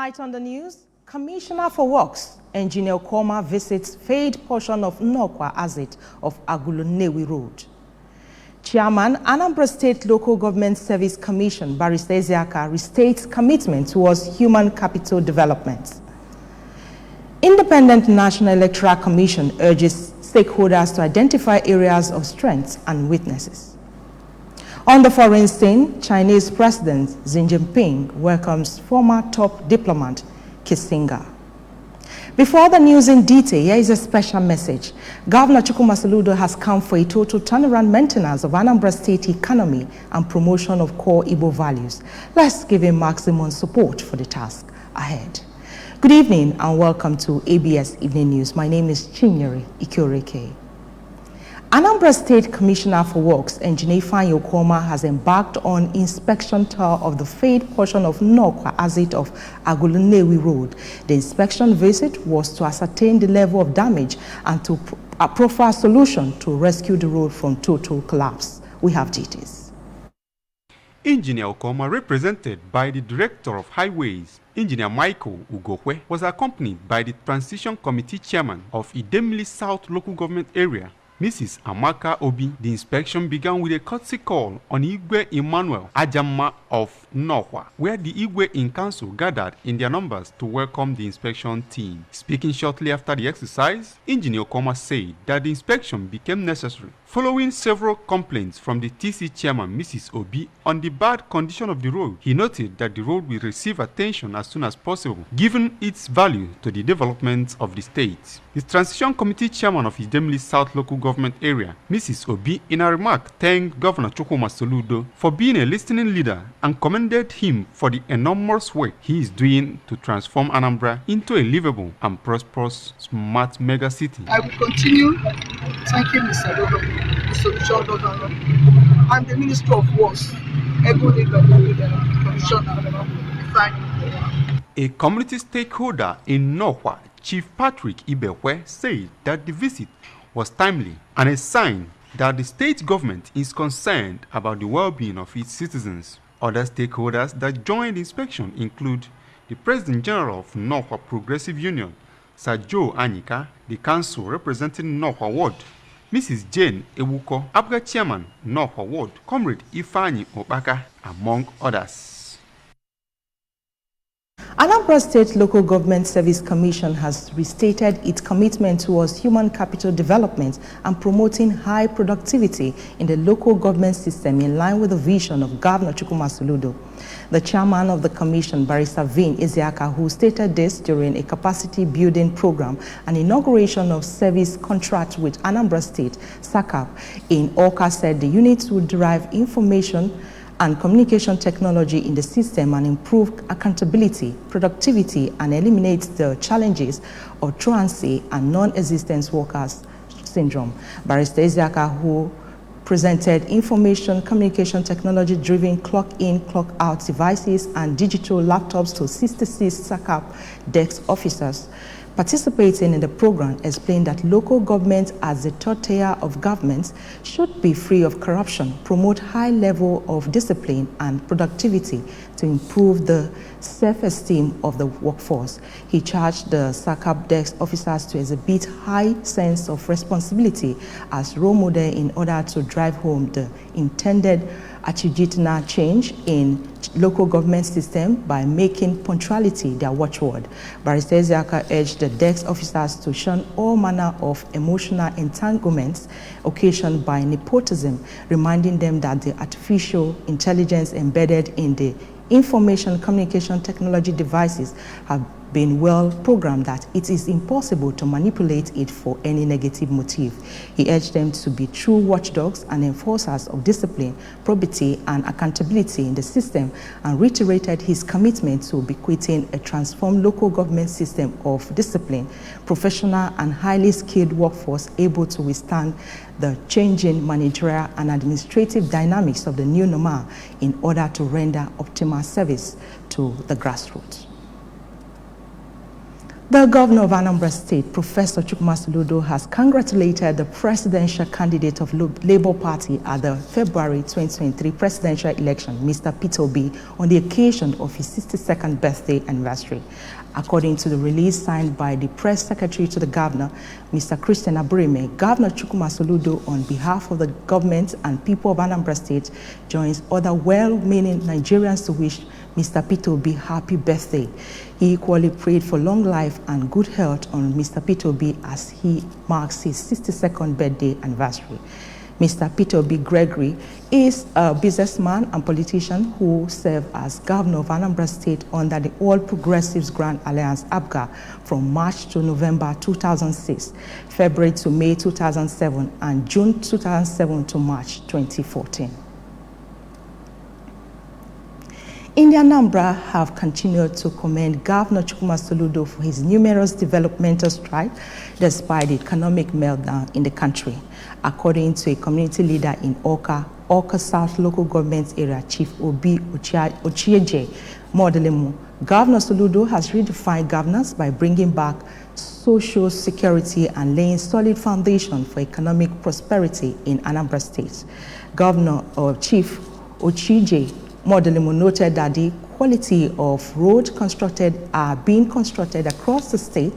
Tonight on the news, Commissioner for Works, Engineer Koma visits fade portion of Nnokwa Exit of Agulunewi Road. Chairman, Anambra State Local Government Service Commission, Barrister Ezeaka, restates commitment towards human capital development. Independent National Electoral Commission urges stakeholders to identify areas of strengths and weaknesses. On the foreign scene, Chinese President Xi Jinping welcomes former top diplomat Kissinger. Before the news in detail, here is a special message. Governor Chukwuma Soludo has come for a total turnaround maintenance of Anambra State economy and promotion of core Igbo values. Let's give him maximum support for the task ahead. Good evening and welcome to ABS Evening News. My name is Chinyere Ikoreke. Anambra State Commissioner for Works, Engineer Ifeanyi Okwoma, has embarked on inspection tour of the fade portion of Nnokwa Exit of Agulunewi Road. The inspection visit was to ascertain the level of damage and to profile a solution to rescue the road from total collapse. We have details. Engineer Okwoma, represented by the Director of Highways, Engineer Michael Ugokwe, was accompanied by the Transition Committee Chairman of Idemili South Local Government Area, Mrs. Amaka Obi. The inspection began with a courtesy call on Igwe Emmanuel Ajama of Nnokwa, where the Igwe in council gathered in their numbers to welcome the inspection team. Speaking shortly after the exercise, Engineer Okwoma said that the inspection became necessary following several complaints from the TC chairman, Mrs. Obi, on the bad condition of the road. He noted that the road will receive attention as soon as possible, given its value to the development of the state. The Transition Committee Chairman of Idemili South Local Government Area, Mrs. Obi, in a remark, thanked Governor Chukwuma Soludo for being a listening leader and commended him for the enormous work he is doing to transform Anambra into a livable and prosperous smart mega city. I will continue thanking Mr. Governor, Mr. John Governor, and the Minister of Works, A community stakeholder in Nnokwa, Chief Patrick Ibekwe, said that the visit was timely and a sign that the state government is concerned about the well-being of its citizens. Other stakeholders that joined the inspection include the President General of Nnokwa Progressive Union, Sir Joe Anyika, the council representing Nnokwa Ward, Mrs. Jane Ewuko, ABGA Chairman, Nnokwa Ward, Comrade Ifeanyi Okpaka, among others. Anambra State Local Government Service Commission has restated its commitment towards human capital development and promoting high productivity in the local government system in line with the vision of Governor Chukwuma Soludo. The chairman of the commission, Barrister Vin Ezeaka, who stated this during a capacity building program and inauguration of service contract with Anambra State, SACAP, in Awka, said the units would derive information and communication technology in the system and improve accountability, productivity, and eliminate the challenges of truancy and non-existence workers syndrome. Barrister Ezeaka, who presented information communication technology-driven clock-in, clock-out devices and digital laptops to 66 SACAP desk officers, participating in the program, explained that local government as the third tier of governments should be free of corruption, promote high level of discipline and productivity to improve the self-esteem of the workforce. He charged the SACAP desk officers to exhibit high sense of responsibility as role model in order to drive home the intended attitudinal change in local government system by making punctuality their watchword. Barrister Ezeaka urged the desk officers to shun all manner of emotional entanglements occasioned by nepotism, reminding them that the artificial intelligence embedded in the information communication technology devices have been well programmed that it is impossible to manipulate it for any negative motive. He urged them to be true watchdogs and enforcers of discipline, probity, and accountability in the system, and reiterated his commitment to bequeathing a transformed local government system of discipline, professional, and highly skilled workforce able to withstand the changing managerial and administrative dynamics of the new normal in order to render optimal service to the grassroots. The governor of Anambra State, Professor Chukwuma Soludo, has congratulated the presidential candidate of Labour Party at the February 2023 presidential election, Mr. Peter Obi, on the occasion of his 62nd birthday anniversary. According to the release signed by the press secretary to the governor, Mr. Christian Aburime, Governor Chukwuma Soludo, on behalf of the government and people of Anambra State, joins other well-meaning Nigerians to wish Mr. Peter Obi happy birthday. He equally prayed for long life and good health on Mr. Peter Obi as he marks his 62nd birthday anniversary. Mr. Peter Obi Gregory is a businessman and politician who served as governor of Anambra State under the All Progressives Grand Alliance (APGA) from March to November 2006, February to May 2007, and June 2007 to March 2014. In the Anambra have continued to commend Governor Chukwuma Soludo for his numerous developmental strides despite the economic meltdown in the country. According to a community leader in Awka South local government area, Chief Obi Ochieje Modelemu, Governor Soludo has redefined governance by bringing back social security and laying solid foundation for economic prosperity in Anambra State. Governor Chief Ochieje Modelemu noted that the quality of roads are being constructed across the state.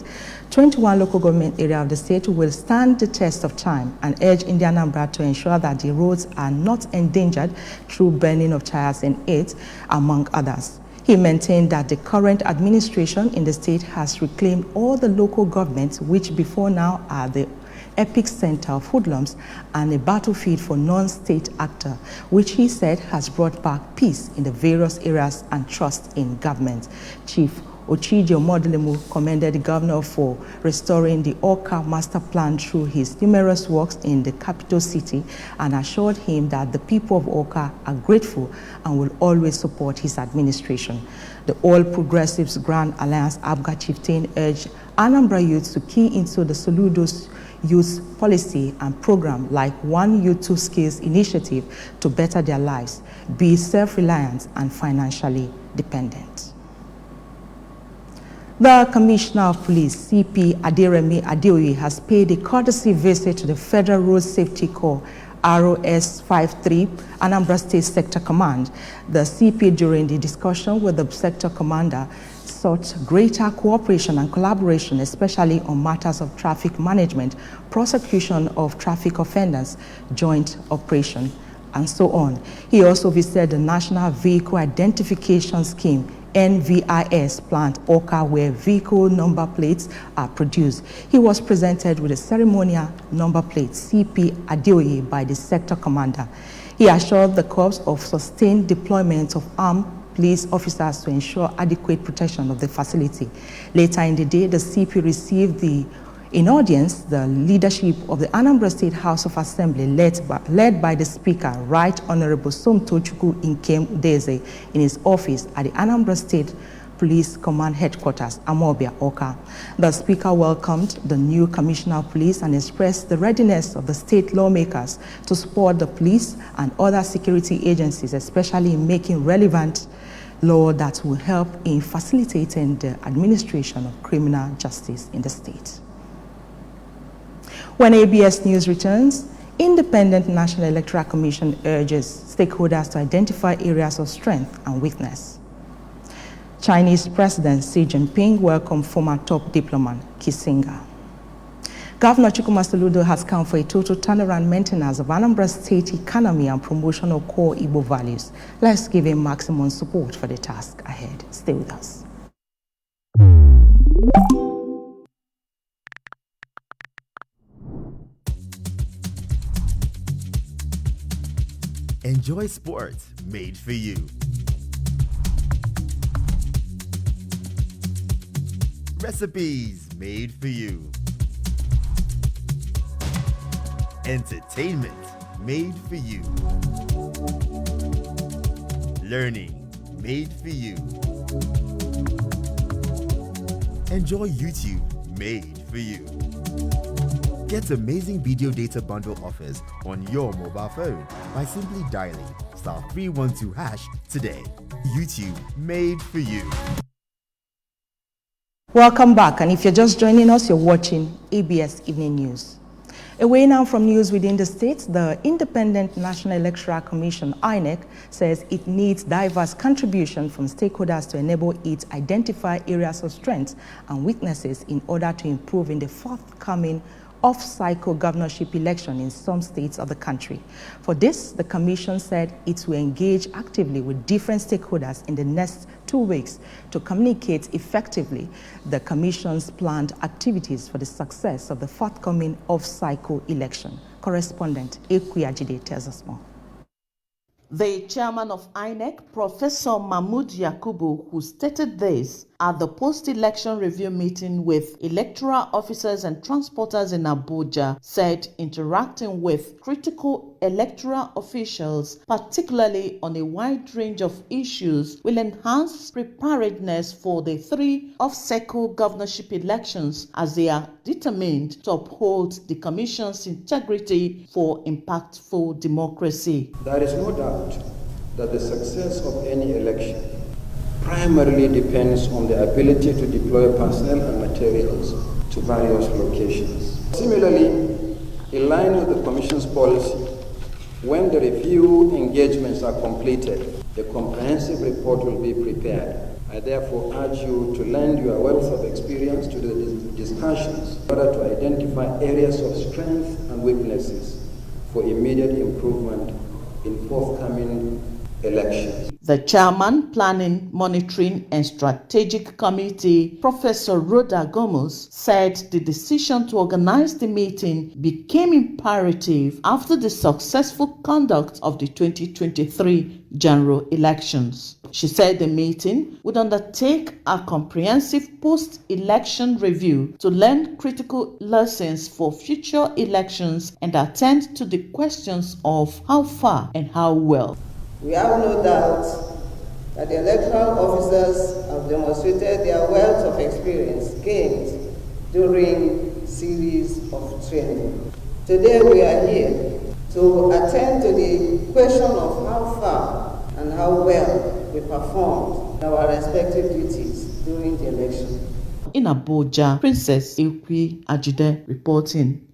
21 local government areas of the state will stand the test of time and urge Indian Anambra to ensure that the roads are not endangered through burning of tires in it, among others. He maintained that the current administration in the state has reclaimed all the local governments, which before now are the epic center of hoodlums and a battlefield for non-state actors, which he said has brought back peace in the various areas and trust in government. Chief Ochieje Modelemu commended the governor for restoring the Awka master plan through his numerous works in the capital city and assured him that the people of Awka are grateful and will always support his administration. The All Progressives Grand Alliance (APGA) chieftain urged Anambra youths to key into the Soludo's youth policy and program like One Youth Two Skills initiative to better their lives, be self-reliant and financially dependent. The Commissioner of Police, CP Aderemi Adeoye, has paid a courtesy visit to the Federal Road Safety Corps ROS 53 Anambra State Sector Command. The CP, during the discussion with the sector commander, sought greater cooperation and collaboration, especially on matters of traffic management, prosecution of traffic offenders, joint operation, and so on. He also visited the National Vehicle Identification Scheme NVIS plant Awka, where vehicle number plates are produced. He was presented with a ceremonial number plate CP Adeoye by the sector commander. He assured the corps of sustained deployment of armed police officers to ensure adequate protection of the facility. Later in the day, the CP received in audience the leadership of the Anambra State House of Assembly led by the Speaker, Right Honorable Somtochukwu Nkem Udeze, in his office at the Anambra State Police Command Headquarters, Amobia, Awka. The Speaker welcomed the new Commissioner of Police and expressed the readiness of the state lawmakers to support the police and other security agencies, especially in making relevant law that will help in facilitating the administration of criminal justice in the state. When ABS News returns, Independent National Electoral Commission urges stakeholders to identify areas of strength and weakness. Chinese President Xi Jinping welcomed former top diplomat Kissinger. Governor Chukwuma Soludo has come for a total turnaround maintenance of Anambra State economy and promotion of core Igbo values. Let's give him maximum support for the task ahead. Stay with us. Enjoy sports made for you. Recipes made for you. Entertainment made for you. Learning made for you. Enjoy YouTube made for you. Get amazing video data bundle offers on your mobile phone by simply dialing *312# today. YouTube made for you. Welcome back, and if you're just joining us, you're watching ABS Evening News. Away now from news within the states, the Independent National Electoral Commission, INEC, says it needs diverse contribution from stakeholders to enable it identify areas of strength and weaknesses in order to improve in the forthcoming off-cycle governorship election in some states of the country. For this, the Commission said it will engage actively with different stakeholders in the next 2 weeks to communicate effectively the Commission's planned activities for the success of the forthcoming off-cycle election. Correspondent Ekwi Ajide tells us more. The chairman of INEC, Professor Mahmoud Yakubu, who stated this at the post-election review meeting with electoral officers and transporters in Abuja, said interacting with critical electoral officials, particularly on a wide range of issues, will enhance preparedness for the 3 off-cycle governorship elections as they are determined to uphold the Commission's integrity for impactful democracy. There is no doubt that the success of any election primarily depends on the ability to deploy personnel and materials to various locations. Similarly, in line with the Commission's policy, when the review engagements are completed, the comprehensive report will be prepared. I therefore urge you to lend your wealth of experience to the discussions in order to identify areas of strength and weaknesses for immediate improvement in forthcoming elections. The chairman, Planning, Monitoring and Strategic Committee, Professor Rhoda Gomez, said the decision to organize the meeting became imperative after the successful conduct of the 2023 general elections. She said the meeting would undertake a comprehensive post-election review to learn critical lessons for future elections and attend to the questions of how far and how well. We have no doubt that the electoral officers have demonstrated their wealth of experience gained during series of training. Today we are here to attend to the question of how far and how well we performed our respective duties during the election. In Abuja, Princess Ekwi Ajide reporting.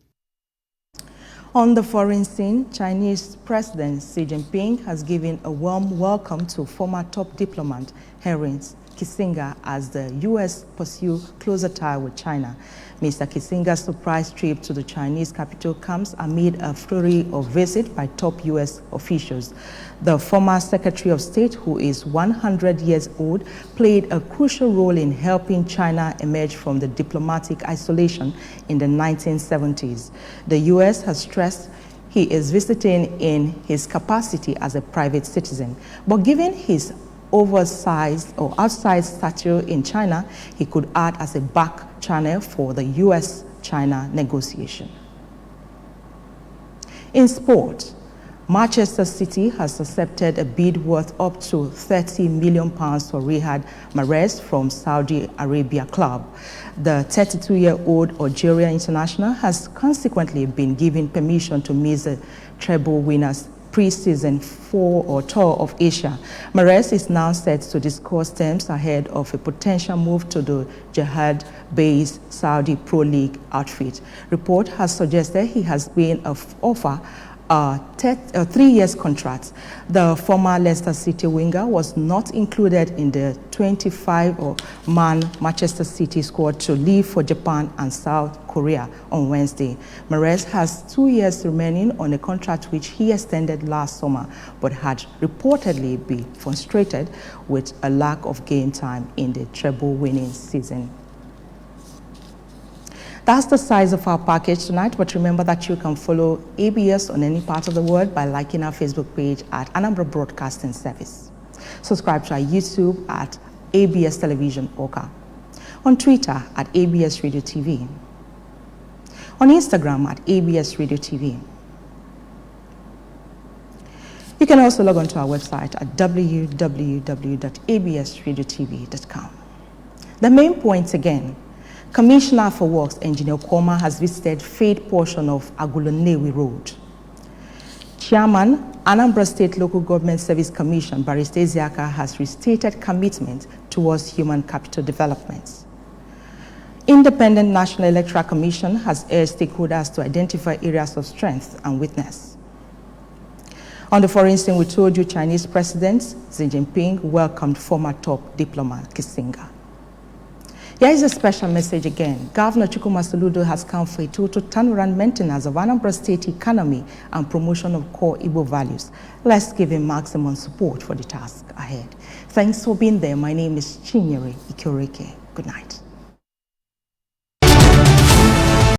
On the foreign scene, Chinese President Xi Jinping has given a warm welcome to former top diplomat Henry Kissinger as the U.S. pursue closer tie with China. Mr. Kissinger's surprise trip to the Chinese capital comes amid a flurry of visits by top U.S. officials. The former Secretary of State, who is 100 years old, played a crucial role in helping China emerge from the diplomatic isolation in the 1970s. The U.S. has stressed he is visiting in his capacity as a private citizen, but given his oversized or outsized stature in China, he could act as a back channel for the U.S.-China negotiation. In sport, Manchester City has accepted a bid worth up to £30 million for Riyad Mahrez from Saudi Arabia club. The 32-year-old Algerian international has consequently been given permission to miss the treble winners pre-season tour of Asia. Mahrez is now set to discuss terms ahead of a potential move to the Jihad-based Saudi Pro League outfit. Report has suggested he has been offered a 3-year contract. The former Leicester City winger was not included in the 25-man Manchester City squad to leave for Japan and South Korea on Wednesday. Mahrez has 2 years remaining on a contract which he extended last summer, but had reportedly been frustrated with a lack of game time in the treble-winning season. That's the size of our package tonight, but remember that you can follow ABS on any part of the world by liking our Facebook page at Anambra Broadcasting Service. Subscribe to our YouTube at ABS Television Oka, on Twitter at ABS Radio TV, on Instagram at ABS Radio TV. You can also log on to our website at www.absradiotv.com. The main points again. Commissioner for Works, Engineer Koma, has visited fade portion of Agulonewi Road. Chairman, Anambra State Local Government Service Commission, Barrister Isiaka, has restated commitment towards human capital development. Independent National Electoral Commission has urged stakeholders to identify areas of strength and weakness. On the foreign scene, we told you Chinese President Xi Jinping welcomed former top diplomat Kissinger. Here is a special message again. Governor Chukwuma Soludo has come for a total turnaround maintenance of Anambra State economy and promotion of core Igbo values. Let's give him maximum support for the task ahead. Thanks for being there. My name is Chinyere Ikoreke. Good night.